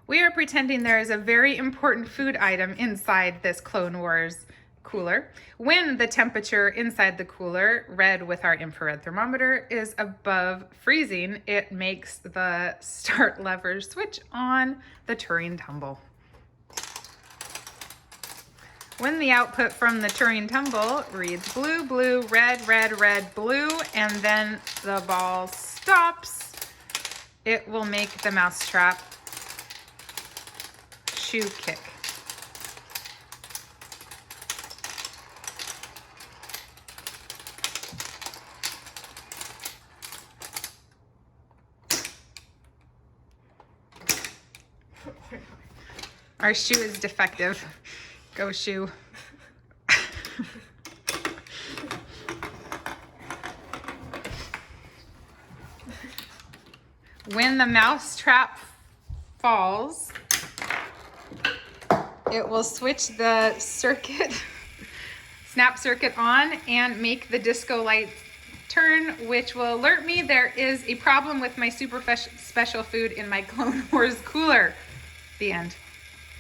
We are pretending there is a very important food item inside this Clone Wars cooler. When the temperature inside the cooler, read with our infrared thermometer, is above freezing, it makes the start lever switch on the Turing tumble. When the output from the Turing tumble reads blue, blue, red, red, red, blue, and then the ball stops, it will make the mousetrap shoe kick. Our shoe is defective. Go shoe. When the mousetrap falls, it will switch the circuit, snap circuit on and make the disco light turn, which will alert me there is a problem with my super special food in my Clone Wars cooler. The end.